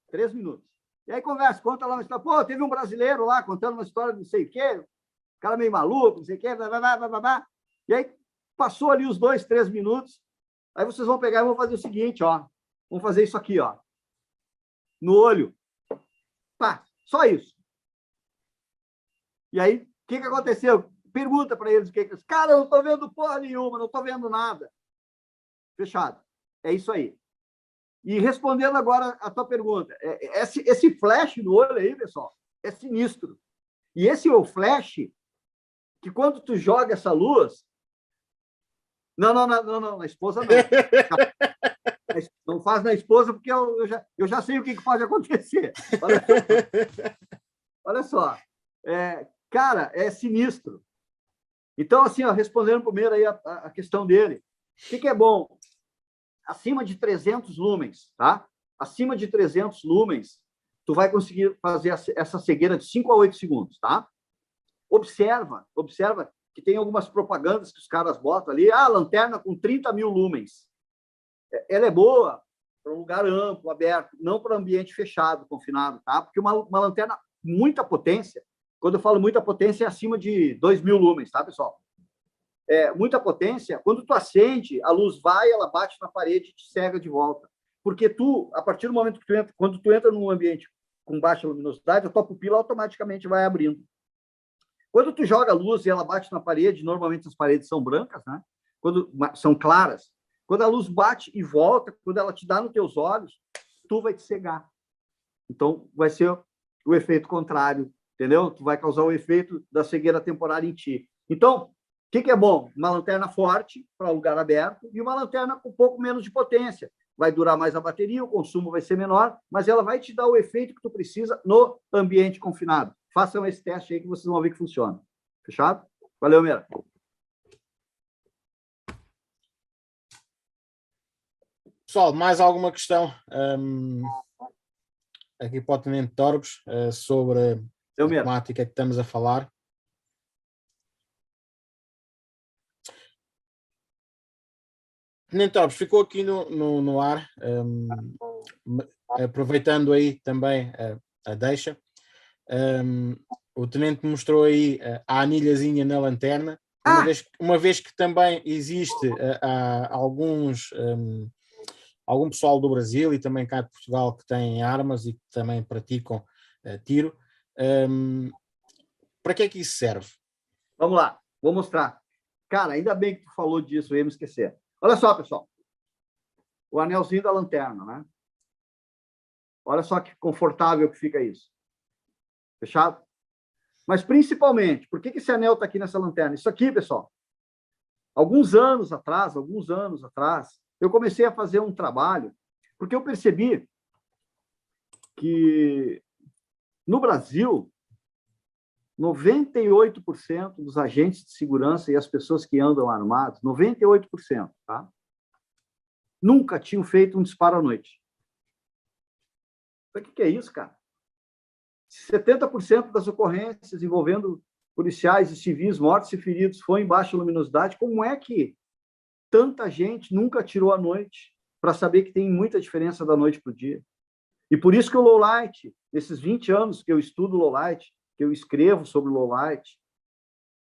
Speaker 2: 3 minutos. E aí conversa, conta lá uma história. Pô, teve um brasileiro lá contando uma história de não sei o quê, cara meio maluco, não sei o quê, blá, blá, blá, blá, blá. E aí passou ali os 2, 3 minutos. Aí vocês vão pegar e vão fazer o seguinte, ó. Vamos fazer isso aqui, ó. No olho. Tá, só isso. E aí, o que aconteceu? Pergunta para eles o que é. Cara, eu não estou vendo porra nenhuma, não estou vendo nada. Fechado. É isso aí. E respondendo agora a tua pergunta, esse flash no olho aí, pessoal, é sinistro. E esse flash, que quando tu joga essa luz... Não, na esposa não. Não faz na esposa, porque eu já sei o que pode acontecer. Olha só. Cara, é sinistro. Então, assim, respondendo primeiro aí a questão dele. O que é bom? Acima de 300 lumens, tá? Acima de 300 lumens, tu vai conseguir fazer essa cegueira de 5 a 8 segundos, tá? Observa que tem algumas propagandas que os caras botam ali. Lanterna com 30 mil lumens. Ela é boa para um lugar amplo, aberto, não para ambiente fechado, confinado, tá? Porque uma lanterna, muita potência, quando eu falo muita potência, é acima de 2.000 lumens, tá, pessoal? Muita potência, quando tu acende, a luz vai, ela bate na parede e te cega de volta. Porque a partir do momento que quando tu entra num ambiente com baixa luminosidade, a tua pupila automaticamente vai abrindo. Quando tu joga a luz e ela bate na parede, normalmente as paredes são brancas, né? São claras. Quando a luz bate e volta, quando ela te dá nos teus olhos, tu vai te cegar. Então, vai ser o efeito contrário, entendeu? Tu vai causar o efeito da cegueira temporária em ti. Então, o que é bom? Uma lanterna forte para lugar aberto e uma lanterna com um pouco menos de potência. Vai durar mais a bateria, o consumo vai ser menor, mas ela vai te dar o efeito que tu precisa no ambiente confinado. Façam esse teste aí que vocês vão ver que funciona. Fechado? Valeu, Meira.
Speaker 1: Pessoal, mais alguma questão aqui para o Tenente Torbes sobre a temática que estamos a falar? Tenente Torbes, ficou aqui no ar, aproveitando aí também a deixa. O Tenente mostrou aí a anilhazinha na lanterna, uma vez que também existe algum pessoal do Brasil e também cá de Portugal que têm armas e que também praticam tiro. Para que é que isso serve?
Speaker 2: Vamos lá, vou mostrar. Cara, ainda bem que tu falou disso, eu ia me esquecer. Olha só, pessoal. O anelzinho da lanterna, né? Olha só que confortável que fica isso. Fechado? Mas, principalmente, por que esse anel está aqui nessa lanterna? Isso aqui, pessoal, alguns anos atrás, eu comecei a fazer um trabalho, porque eu percebi que, no Brasil, 98% dos agentes de segurança e as pessoas que andam armados, 98%, tá? Nunca tinham feito um disparo à noite. O que é isso, cara? 70% das ocorrências envolvendo policiais e civis mortos e feridos foi em baixa luminosidade. Como é que tanta gente nunca atirou à noite para saber que tem muita diferença da noite para o dia? E por isso que o low light, nesses 20 anos que eu estudo low light, que eu escrevo sobre low light,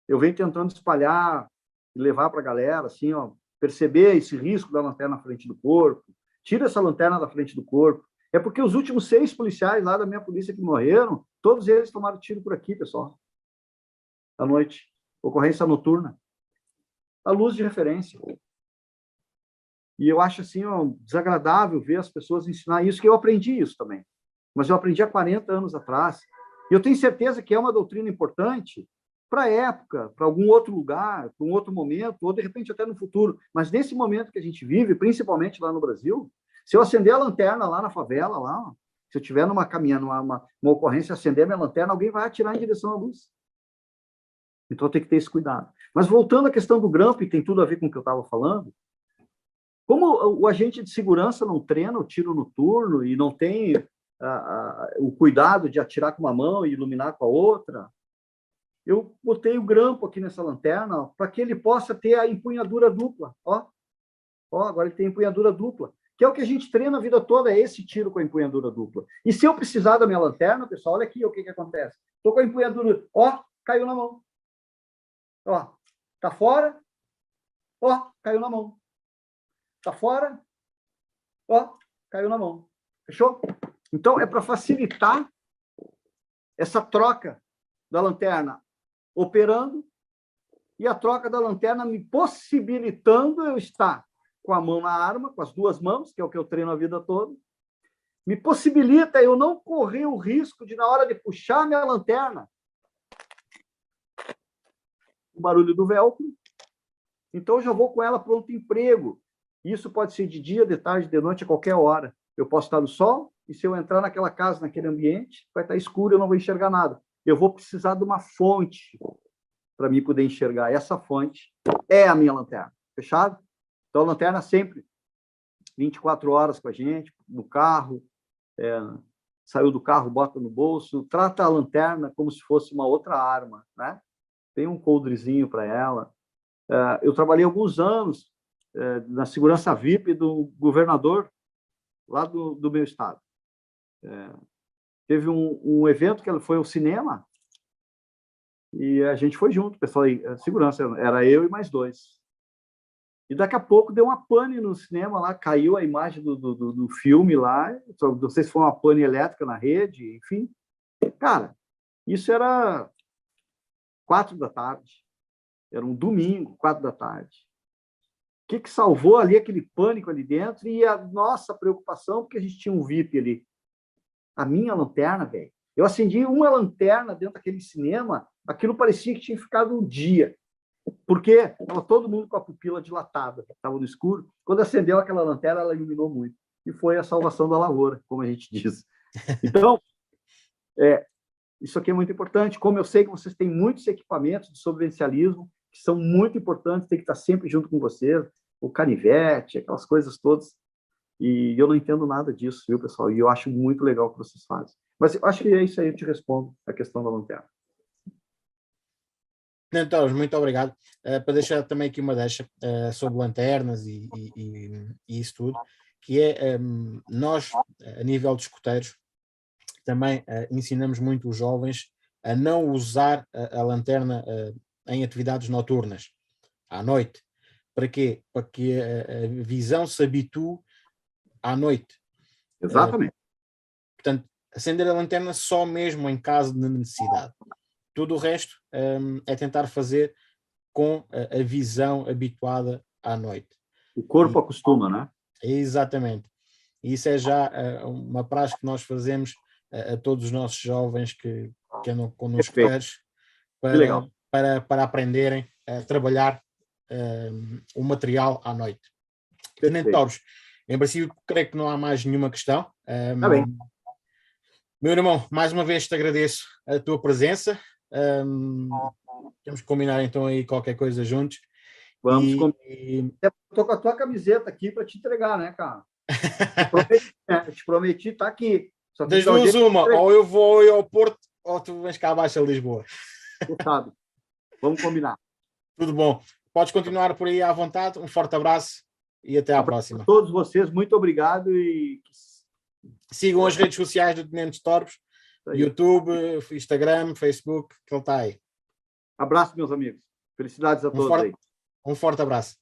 Speaker 2: eu venho tentando espalhar e levar para a galera, assim, ó, perceber esse risco da lanterna na frente do corpo, tira essa lanterna da frente do corpo. É porque os últimos 6 policiais lá da minha polícia que morreram, todos eles tomaram tiro por aqui, pessoal. À noite. Ocorrência noturna. A luz de referência. E eu acho assim, ó, desagradável ver as pessoas ensinar isso, que eu aprendi isso também. Mas eu aprendi há 40 anos atrás. E eu tenho certeza que é uma doutrina importante para a época, para algum outro lugar, para um outro momento, ou de repente até no futuro. Mas nesse momento que a gente vive, principalmente lá no Brasil, se eu acender a lanterna lá na favela, lá, se eu estiver numa caminhada, uma ocorrência, acender a minha lanterna, alguém vai atirar em direção à luz. Então tem que ter esse cuidado. Mas voltando à questão do grampo, e tem tudo a ver com o que eu estava falando, como o agente de segurança não treina o tiro noturno e não tem o cuidado de atirar com uma mão e iluminar com a outra, eu botei o grampo aqui nessa lanterna para que ele possa ter a empunhadura dupla. Ó, agora ele tem empunhadura dupla, que é o que a gente treina a vida toda, é esse tiro com a empunhadura dupla. E se eu precisar da minha lanterna, pessoal, olha aqui o que acontece. Estou com a empunhadura, ó, caiu na mão. Ó, tá fora, ó, caiu na mão. Tá fora, ó, caiu na mão. Fechou? Então, é para facilitar essa troca da lanterna operando e a troca da lanterna me possibilitando eu estar com a mão na arma, com as 2 mãos, que é o que eu treino a vida toda, me possibilita eu não correr o risco de, na hora de puxar minha lanterna, o barulho do velcro, então eu já vou com ela pronto emprego. Isso pode ser de dia, de tarde, de noite, a qualquer hora. Eu posso estar no sol, e se eu entrar naquela casa, naquele ambiente, vai estar escuro, eu não vou enxergar nada. Eu vou precisar de uma fonte para mim poder enxergar. Essa fonte é a minha lanterna. Fechado? Então, a lanterna sempre 24 horas com a gente, no carro, saiu do carro, bota no bolso, trata a lanterna como se fosse uma outra arma, né? Tem um coldrezinho para ela. Eu trabalhei alguns anos na segurança VIP do governador lá do meu estado. Teve um evento que foi ao cinema e a gente foi junto, pessoal, segurança, era eu e mais 2. E daqui a pouco deu uma pane no cinema lá, caiu a imagem do filme lá, não sei se foi uma pane elétrica na rede, enfim. Cara, isso era 4 da tarde, era um domingo, 4 da tarde. O que salvou ali aquele pânico ali dentro e a nossa preocupação, porque a gente tinha um VIP ali. A minha lanterna, velho. Eu acendi uma lanterna dentro daquele cinema, aquilo parecia que tinha ficado um dia. Porque estava todo mundo com a pupila dilatada, estava no escuro. Quando acendeu aquela lanterna, ela iluminou muito. E foi a salvação da lavoura, como a gente diz. Então, isso aqui é muito importante. Como eu sei que vocês têm muitos equipamentos de sobrevivencialismo, que são muito importantes, tem que estar sempre junto com vocês. O canivete, aquelas coisas todas. E eu não entendo nada disso, viu, pessoal? E eu acho muito legal o que vocês fazem. Mas eu acho que é isso aí, eu te respondo a questão da lanterna.
Speaker 1: Então, muito obrigado. Para deixar também aqui uma deixa sobre lanternas e isso tudo, que é nós, a nível de escoteiros, também ensinamos muito os jovens a não usar a lanterna em atividades noturnas, à noite. Para quê? Para que a visão se habitue à noite.
Speaker 2: Exatamente.
Speaker 1: Portanto, acender a lanterna só mesmo em caso de necessidade. Tudo o resto é tentar fazer com a visão habituada à noite.
Speaker 2: O corpo acostuma, né?
Speaker 1: Exatamente. Isso é já uma praxe que nós fazemos a todos os nossos jovens que andam connosco para aprenderem a trabalhar o material à noite. Tenente Torres, em princípio, creio que não há mais nenhuma questão.
Speaker 2: Está bem.
Speaker 1: Meu irmão, mais uma vez te agradeço a tua presença. Temos que combinar então aí qualquer coisa juntos.
Speaker 2: Vamos combinar. Estou com a tua camiseta aqui para te entregar, né, cara? Te prometi estar aqui. Só
Speaker 1: das duas, uma, ou eu vou ao Porto, ou tu vens cá abaixo a Lisboa.
Speaker 2: Sabe. Vamos combinar.
Speaker 1: Tudo bom. Podes continuar por aí à vontade. Um forte abraço e até à próxima.
Speaker 2: A todos vocês, muito obrigado e
Speaker 1: sigam as redes sociais do Tenente Torres, YouTube, Instagram, Facebook, que ele está aí.
Speaker 2: Abraço, meus amigos. Felicidades a todos aí.
Speaker 1: Um forte abraço.